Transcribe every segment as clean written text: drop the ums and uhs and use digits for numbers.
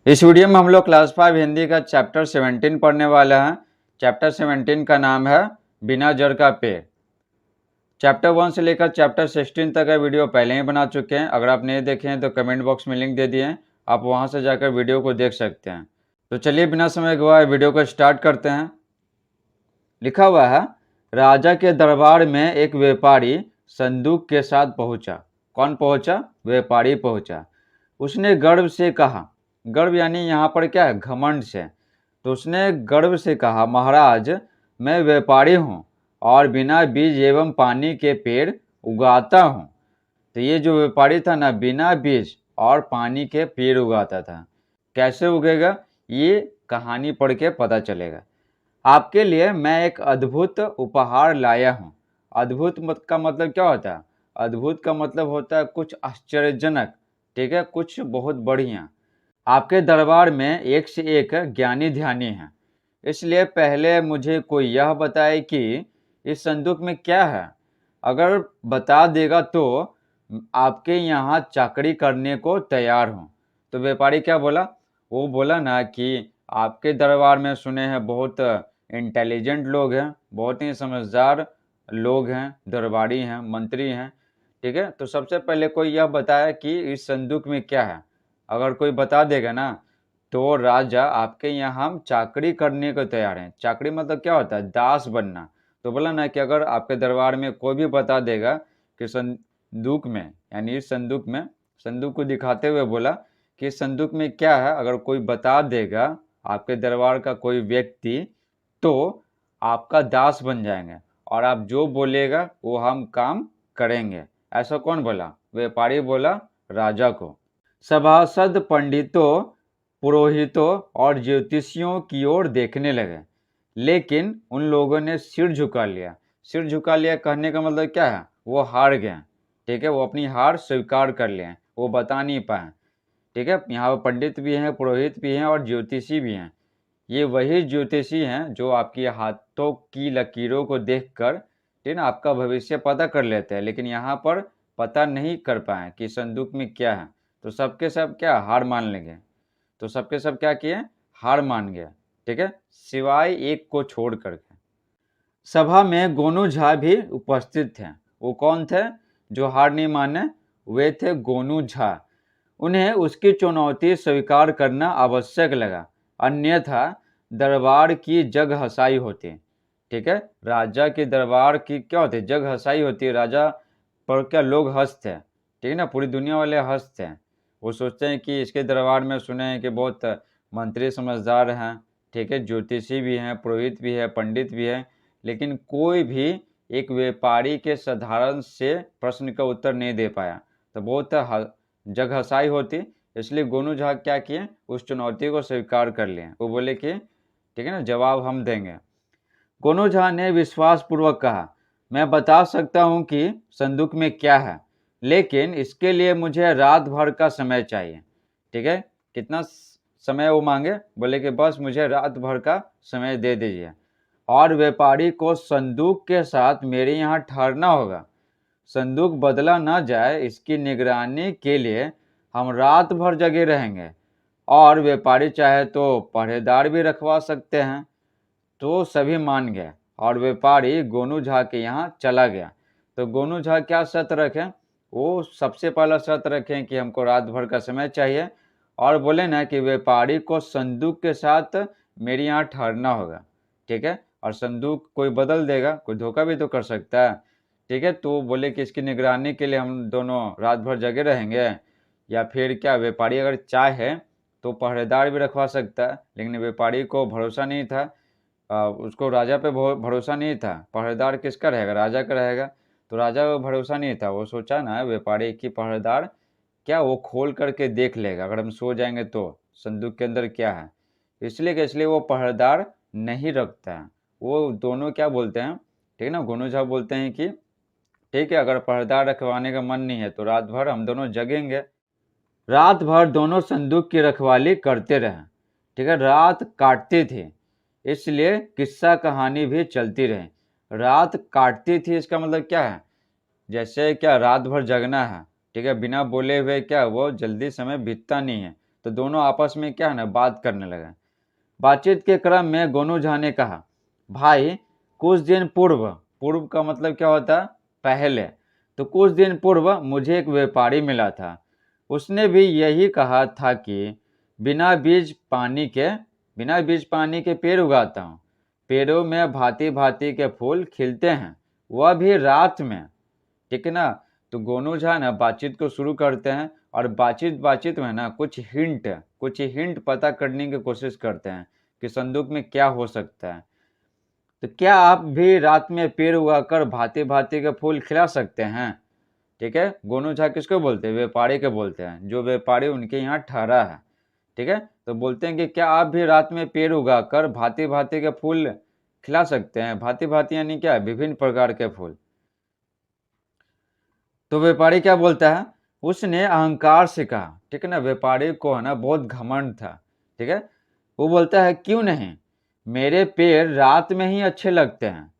इस वीडियो में हम लोग क्लास 5 हिंदी का चैप्टर 17 पढ़ने वाले हैं। चैप्टर 17 का नाम है बिना जड़ का पेड़। चैप्टर 1 से लेकर चैप्टर 16 तक का वीडियो पहले ही बना चुके हैं। अगर आप नहीं देखे हैं तो कमेंट बॉक्स में लिंक दे दिए हैं, आप वहां से जाकर वीडियो को देख सकते हैं। तो चलिए बिना समय गवाए वीडियो को स्टार्ट करते हैं। लिखा हुआ है, राजा के दरबार में एक व्यापारी संदूक के साथ पहुंचा। कौन पहुंचा? व्यापारी पहुंचा। उसने गर्व से कहा, गर्व यानी यहाँ पर क्या है? घमंड से। तो उसने गर्व से कहा, महाराज मैं व्यापारी हूँ और बिना बीज एवं पानी के पेड़ उगाता हूँ। तो ये जो व्यापारी था ना, बिना बीज और पानी के पेड़ उगाता था। कैसे उगेगा ये कहानी पढ़ के पता चलेगा। आपके लिए मैं एक अद्भुत उपहार लाया हूँ। अद्भुत का मतलब क्या होता है? अद्भुत का मतलब होता है कुछ आश्चर्यजनक, ठीक है, कुछ बहुत बढ़िया। आपके दरबार में एक से एक ज्ञानी ध्यानी हैं, इसलिए पहले मुझे कोई यह बताए कि इस संदूक में क्या है। अगर बता देगा तो आपके यहाँ चाकरी करने को तैयार हूँ। तो व्यापारी क्या बोला? वो बोला ना कि आपके दरबार में सुने हैं बहुत इंटेलिजेंट लोग हैं, बहुत ही समझदार लोग हैं, दरबारी हैं, मंत्री हैं, ठीक है। तो सबसे पहले कोई यह बताया कि इस संदूक में क्या है। अगर कोई बता देगा ना तो राजा आपके यहाँ हम चाकरी करने को तैयार हैं। चाकरी मतलब क्या होता है? दास बनना। तो बोला ना कि अगर आपके दरबार में कोई भी बता देगा कि संदूक में, यानी इस संदूक में, संदूक को दिखाते हुए बोला कि इस संदूक में क्या है, अगर कोई बता देगा आपके दरबार का कोई व्यक्ति, तो आपका दास बन जाएंगे और आप जो बोलेगा वो हम काम करेंगे। ऐसा कौन बोला? व्यापारी बोला राजा को। सभासद पंडितों, पुरोहितों और ज्योतिषियों की ओर देखने लगे, लेकिन उन लोगों ने सिर झुका लिया। सिर झुका लिया कहने का मतलब क्या है? वो हार गए, ठीक है, वो अपनी हार स्वीकार कर लिए, वो बता नहीं पाए, ठीक है। यहाँ पर पंडित भी हैं, पुरोहित भी हैं और ज्योतिषी भी हैं। ये वही ज्योतिषी हैं जो आपकी हाथों की लकीरों को देखकर, ठीक ना, आपका भविष्य पता कर लेते हैं, लेकिन यहाँ पर पता नहीं कर पाए कि संदूक में क्या है। तो सबके सब क्या? हार मान लेंगे। तो सबके सब क्या किए? हार मान गया, ठीक है, सिवाय एक को छोड़ करके। सभा में गोनू झा भी उपस्थित थे। वो कौन थे जो हार नहीं माने? वे थे गोनू झा। उन्हें उसकी चुनौती स्वीकार करना आवश्यक लगा, अन्यथा दरबार की जग हसाई होती, ठीक है। राजा के दरबार की क्या होती? जग हसाई होती है। राजा पर क्या लोग हंसते हैं, ठीक है ना, पूरी दुनिया वाले हंसते हैं। वो सोचते हैं कि इसके दरबार में सुने हैं कि बहुत मंत्री समझदार हैं, ठीक है, ज्योतिषी भी हैं, पुरोहित भी है, पंडित भी है, लेकिन कोई भी एक व्यापारी के साधारण से प्रश्न का उत्तर नहीं दे पाया। तो बहुत जग हसाई होती, इसलिए गोनू झा क्या किए? उस चुनौती को स्वीकार कर लिए। वो बोले कि ठीक है ना, जवाब हम देंगे। गोनू झा ने विश्वासपूर्वक कहा, मैं बता सकता हूं कि संदूक में क्या है, लेकिन इसके लिए मुझे रात भर का समय चाहिए, ठीक है। कितना समय वो मांगे? बोले कि बस मुझे रात भर का समय दे दीजिए और व्यापारी को संदूक के साथ मेरे यहाँ ठहरना होगा। संदूक बदला न जाए इसकी निगरानी के लिए हम रात भर जगे रहेंगे और व्यापारी चाहे तो पहरेदार भी रखवा सकते हैं। तो सभी मान गए और व्यापारी गोनू झा के यहाँ चला गया। तो गोनू झा क्या शर्त रखें? वो सबसे पहला शर्त रखें कि हमको रात भर का समय चाहिए और बोले ना कि व्यापारी को संदूक के साथ मेरे यहाँ ठहरना होगा, ठीक है। और संदूक कोई बदल देगा, कोई धोखा भी तो कर सकता है, ठीक है। तो बोले कि इसकी निगरानी के लिए हम दोनों रात भर जगे रहेंगे, या फिर क्या व्यापारी अगर चाहे तो पहरेदार भी रखवा सकता है, लेकिन व्यापारी को भरोसा नहीं था, उसको राजा पे भरोसा नहीं था। पहरेदार किसका रहेगा? राजा का रहेगा। तो राजा को भरोसा नहीं था। वो सोचा ना व्यापारी की पहरेदार क्या वो खोल करके देख लेगा अगर हम सो जाएंगे तो संदूक के अंदर क्या है, इसलिए वो पहरेदार नहीं रखता है। वो दोनों क्या बोलते हैं, ठीक है ना, गोनू झा बोलते हैं कि ठीक है, अगर पहरेदार रखवाने का मन नहीं है तो रात भर हम दोनों जगेंगे। रात भर दोनों संदूक की रखवाली करते रहे, ठीक है। रात काटती थी, इसलिए किस्सा कहानी भी चलती रही। रात काटती थी इसका मतलब क्या है? जैसे क्या रात भर जगना है, ठीक है, बिना बोले हुए क्या वो जल्दी समय बीतता नहीं है। तो दोनों आपस में क्या है ना बात करने लगे। बातचीत के क्रम में गोनू झा ने कहा, भाई कुछ दिन पूर्व, पूर्व का मतलब क्या होता है, पहले, तो कुछ दिन पूर्व मुझे एक व्यापारी मिला था। उसने भी यही कहा था कि बिना बीज पानी के पेड़ उगाता हूँ। पेड़ों में भांति भांति के फूल खिलते हैं, वह भी रात में। ठीक है ना। तो गोनू झा ना बातचीत को शुरू करते हैं और बातचीत में ना कुछ हिंट पता करने की कोशिश करते हैं कि संदूक में क्या हो सकता है। तो क्या आप भी रात में पेड़ उगाकर भांति भांति के फूल खिला सकते हैं? ठीक है, गोनू झा किसको बोलते हैं? व्यापारी के बोलते हैं, जो व्यापारी उनके यहाँ ठहरा है। ठीक है, तो बोलते हैं कि क्या आप भी रात में पेड़ उगाकर भांति भांति के फूल खिला सकते हैं? भांति भांति यानी क्या? विभिन्न प्रकार के फूल। तो व्यापारी क्या बोलता है? उसने अहंकार से कहा। ठीक है ना, व्यापारी को है ना बहुत घमंड था। ठीक है, वो बोलता है, क्यों नहीं, मेरे पेड़ रात में ही अच्छे लगते हैं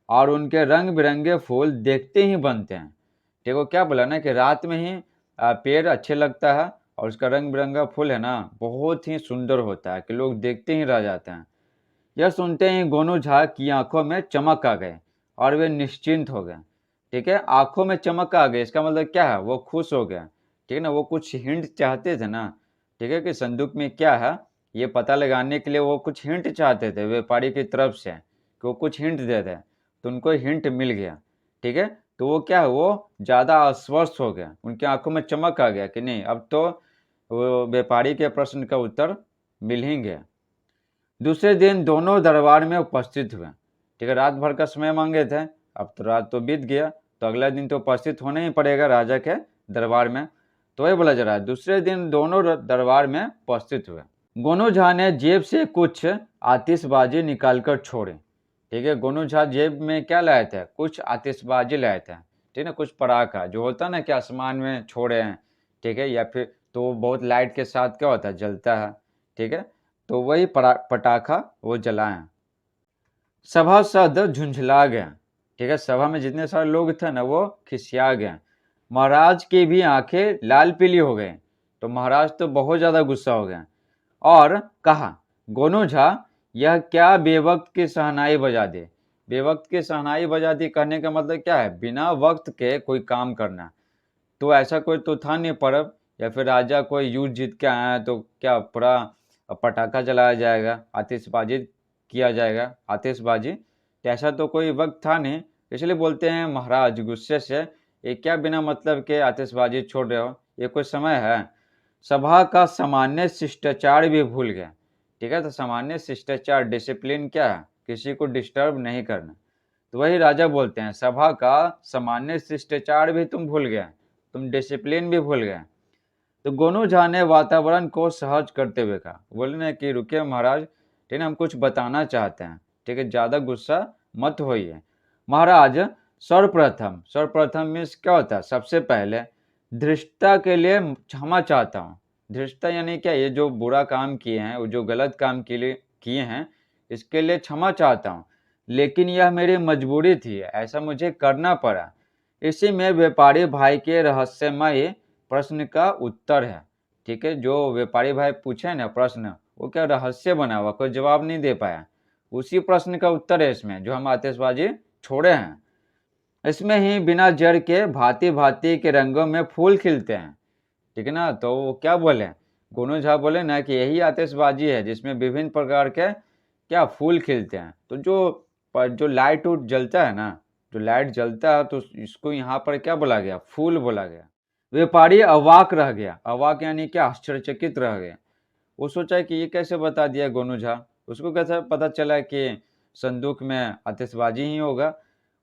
और उनके रंग बिरंगे फूल देखते ही बनते हैं। ठीक है, क्या बोला ना कि रात में ही पेड़ अच्छे लगता है और उसका रंग बिरंगा फूल है ना बहुत ही सुंदर होता है कि लोग देखते ही रह जाते हैं। यह सुनते ही गोनू झा की आंखों में चमक आ गए और वे निश्चिंत हो गए। ठीक है, आंखों में चमक आ गई, इसका मतलब क्या है? वो खुश हो गया। ठीक है ना, वो कुछ हिंट चाहते थे ना। ठीक है, कि संदूक में क्या है ये पता लगाने के लिए वो कुछ हिंट चाहते थे व्यापारी की तरफ से कि वो कुछ हिंट दे दे, तो उनको हिंट मिल गया। ठीक है, तो वो क्या है, वो ज़्यादा आश्वस्त हो गया, उनकी आंखों में चमक आ गया कि नहीं अब तो वो व्यापारी के प्रश्न का उत्तर मिल ही गया। दूसरे दिन दोनों दरबार में उपस्थित हुए। ठीक है, रात भर का समय मांगे थे, अब तो रात तो बीत गया, तो अगला दिन तो उपस्थित होना ही पड़ेगा राजा के दरबार में। तो वही बोला जा रहा है, दूसरे दिन दोनों दरबार में उपस्थित हुए। गोनू झा ने जेब से कुछ आतिशबाजी निकालकर छोड़े। ठीक है, गोनू झा जेब में क्या लाए थे? कुछ आतिशबाजी लाए थे। ठीक है, कुछ पटाखा जो होता है ना कि आसमान में छोड़े हैं। ठीक है, या फिर तो बहुत लाइट के साथ क्या होता है, जलता है। ठीक है, तो वही पटाखा वो जलाएं। सभासद झुंझला गया। ठीक है, सभा में जितने सारे लोग थे ना वो खिसिया गए। महाराज की भी आंखें लाल पीली हो गई। तो महाराज तो बहुत ज्यादा गुस्सा हो गए और कहा, गोनू झा यह क्या बेवक्त की शहनाई बजा दे? बेवक्त की शहनाई बजा दी कहने का मतलब क्या है? बिना वक्त के कोई काम करना। तो ऐसा कोई तो था नहीं पर्व, या फिर राजा कोई युद्ध जीत के आया है तो क्या पूरा पटाखा जलाया जाएगा, आतिशबाजी किया जाएगा, आतिशबाजी, तो ऐसा तो कोई वक्त था नहीं। इसलिए बोलते हैं महाराज गुस्से से, ये क्या बिना मतलब के आतिशबाजी छोड़ रहे हो, ये कोई समय है? सभा का सामान्य शिष्टाचार भी भूल गया। ठीक है, तो सामान्य शिष्टाचार डिसिप्लिन क्या है? किसी को डिस्टर्ब नहीं करना। तो वही राजा बोलते हैं, सभा का सामान्य शिष्टाचार भी तुम भूल गए, तुम डिसिप्लिन भी भूल गए। तो गोनू झा ने वातावरण को सहज करते हुए कहा, बोले ना कि रुकिए महाराज, ठीक है, हम कुछ बताना चाहते हैं। ठीक है, ज्यादा गुस्सा मत होइए। महाराज सर्वप्रथम मीन्स क्या होता है? सबसे पहले धृष्टता के लिए क्षमा चाहता हूँ। धृष्टता यानी क्या? ये जो बुरा काम किए हैं, वो जो गलत काम के लिए किए हैं, इसके लिए क्षमा चाहता हूँ, लेकिन यह मेरी मजबूरी थी, ऐसा मुझे करना पड़ा। इसी में व्यापारी भाई के रहस्यमय प्रश्न का उत्तर है। ठीक है, जो व्यापारी भाई पूछे ना प्रश्न, वो क्या रहस्य बना हुआ, कोई जवाब नहीं दे पाया, उसी प्रश्न का उत्तर है इसमें जो हम आतिशबाजी छोड़े हैं। इसमें ही बिना जड़ के भांति भांति के रंगों में फूल खिलते हैं। ठीक है ना, तो वो क्या बोले, गोनू झा बोले ना कि यही आतिशबाजी है जिसमें विभिन्न प्रकार के क्या फूल खिलते हैं। तो जो लाइट उट जलता है ना, जो लाइट जलता है, तो इसको यहाँ पर क्या बोला गया? फूल बोला गया। व्यापारी अवाक रह गया। अवाक यानी क्या? आश्चर्यचकित रह गया। वो सोचा कि ये कैसे बता दिया गोनू झा, उसको कैसे पता चला कि संदूक में आतिशबाजी ही होगा?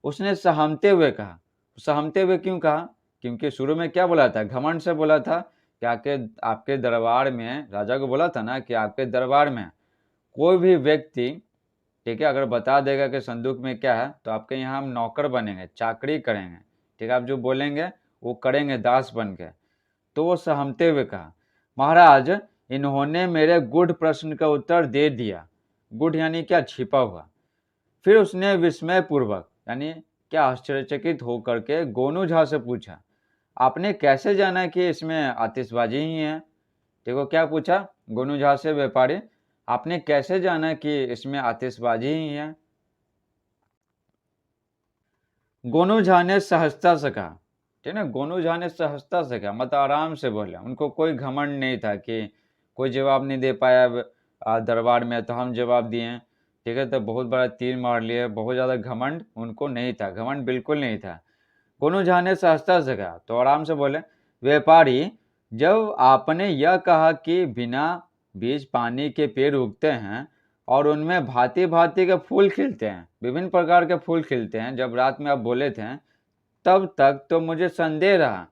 उसने सहमते हुए कहा। सहमते हुए क्यों कहा? क्योंकि शुरू में क्या बोला था? घमंड से बोला था कि आपके दरबार में, राजा को बोला था ना कि आपके दरबार में कोई भी व्यक्ति, ठीक है, अगर बता देगा कि संदूक में क्या है, तो आपके यहाँ हम नौकर बनेंगे, चाकरी करेंगे। ठीक है, आप जो बोलेंगे वो करेंगे, दास बन के। तो वो सहमते हुए कहा, महाराज इन्होंने मेरे गूढ़ प्रश्न का उत्तर दे दिया। गूढ़ यानी क्या? छिपा हुआ। फिर उसने विस्मय पूर्वक यानी क्या आश्चर्यचकित होकर के गोनू झा से पूछा, आपने कैसे जाना कि इसमें आतिशबाजी ही है? देखो क्या पूछा गोनू झा से व्यापारी, आपने कैसे जाना कि इसमें आतिशबाजी ही है। गोनू झा ने सहजता से कहा, ठीक है ना, गोनू झा ने सहजता से कहा, मतलब आराम से बोले, उनको कोई घमंड नहीं था कि कोई जवाब नहीं दे पाया दरबार में तो हम जवाब दिए, ठीक है, तो बहुत बड़ा तीर मार लिए, बहुत ज़्यादा घमंड उनको नहीं था, घमंड बिल्कुल नहीं था। गोनू झा ने सहजता से कहा, तो आराम से बोले, व्यापारी जब आपने यह कहा कि बिना बीज पानी के पेड़ उगते हैं और उनमें भांति भांति के फूल खिलते हैं, विभिन्न प्रकार के फूल खिलते हैं, जब रात में आप बोले थे तब तक तो मुझे संदेह रहा,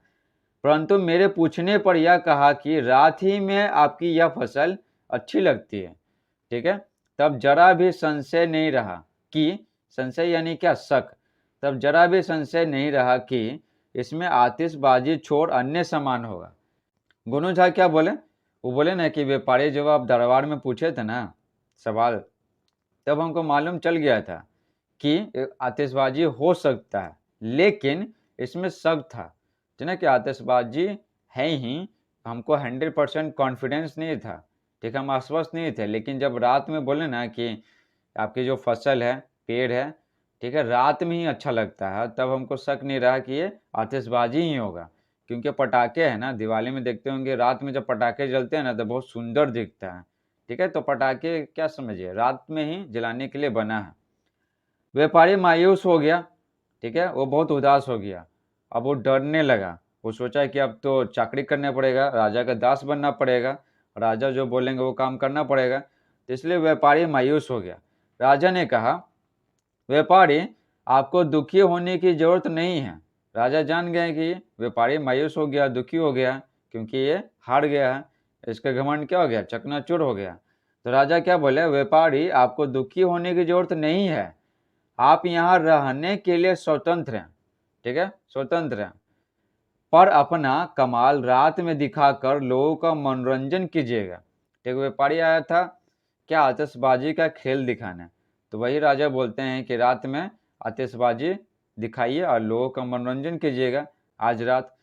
परंतु मेरे पूछने पर यह कहा कि रात ही में आपकी यह फसल अच्छी लगती है, ठीक है, तब जरा भी संशय नहीं रहा कि, संशय यानी क्या, शक, तब जरा भी संशय नहीं रहा कि इसमें आतिशबाजी छोड़ अन्य सामान होगा। गोनू झा क्या बोले, वो बोले ना कि व्यापारी जब आप दरबार में पूछे थे ना सवाल, तब हमको मालूम चल गया था कि आतिशबाजी हो सकता है, लेकिन इसमें शक था, ठीक है, कि आतिशबाजी है ही, हमको 100% कॉन्फिडेंस नहीं था, ठीक है, हम आश्वस्त नहीं थे, लेकिन जब रात में बोले ना कि आपकी जो फसल है, पेड़ है, ठीक है, रात में ही अच्छा लगता है, तब हमको शक नहीं रहा कि ये आतिशबाजी ही होगा, क्योंकि पटाखे है ना, दिवाली में देखते होंगे रात में जब पटाखे जलते हैं ना तो बहुत सुंदर दिखता है, ठीक है, तो पटाखे क्या समझिए रात में ही जलाने के लिए बना है। व्यापारी मायूस हो गया, ठीक है, वो बहुत उदास हो गया, अब वो डरने लगा, वो सोचा कि अब तो चाकरी करना पड़ेगा, राजा का दास बनना पड़ेगा, राजा जो बोलेंगे वो काम करना पड़ेगा, तो इसलिए व्यापारी मायूस हो गया। राजा ने कहा, व्यापारी आपको दुखी होने की जरूरत नहीं है। राजा जान गए कि व्यापारी मायूस हो गया, दुखी हो गया, क्योंकि ये हार गया है, इसका घमंड क्या हो गया, चकनाचूर हो गया। तो राजा क्या बोले, व्यापारी आपको दुखी होने की जरूरत नहीं है, आप यहाँ रहने के लिए स्वतंत्र हैं, ठीक है, स्वतंत्र हैं, पर अपना कमाल रात में दिखाकर लोगों का मनोरंजन कीजिएगा। ठीक, व्यापारी आया था क्या, आतिशबाजी का खेल दिखाना, तो वही राजा बोलते हैं कि रात में आतिशबाजी दिखाइए और लोगों का मनोरंजन कीजिएगा आज रात।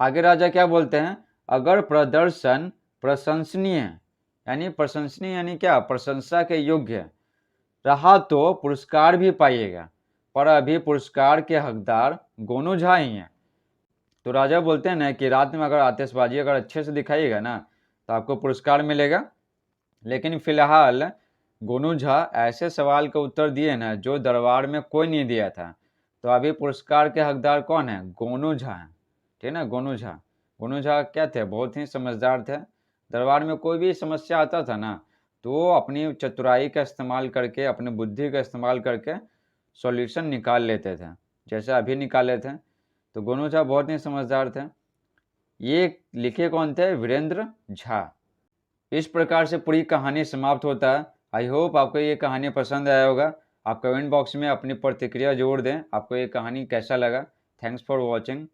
आगे राजा क्या बोलते हैं, अगर प्रदर्शन प्रशंसनीय है, यानी प्रशंसनीय यानी क्या, प्रशंसा के योग्य रहा तो पुरस्कार भी पाइएगा, पर अभी पुरस्कार के हकदार गोनू झा ही हैं। तो राजा बोलते हैं ना कि रात में अगर आतिशबाजी अगर अच्छे से दिखाइएगा ना तो आपको पुरस्कार मिलेगा, लेकिन फिलहाल गोनू झा ऐसे सवाल का उत्तर दिए ना जो दरबार में कोई नहीं दिया था, तो अभी पुरस्कार के हकदार कौन है, गोनू झा है, ठीक है ना, गोनू झा। गोनू झा क्या थे, बहुत ही समझदार थे, दरबार में कोई भी समस्या आता था ना तो वो अपनी चतुराई का इस्तेमाल करके, अपनी बुद्धि का इस्तेमाल करके सॉल्यूशन निकाल लेते थे, जैसे अभी निकाले थे। तो गोनू झा बहुत ही समझदार थे। ये लिखे कौन थे, वीरेंद्र झा। इस प्रकार से पूरी कहानी समाप्त होता है। आई होप आपको ये कहानी पसंद आया होगा। आप कमेंट बॉक्स में अपनी प्रतिक्रिया जोड़ दें, आपको ये कहानी कैसा लगा। Thanks for watching.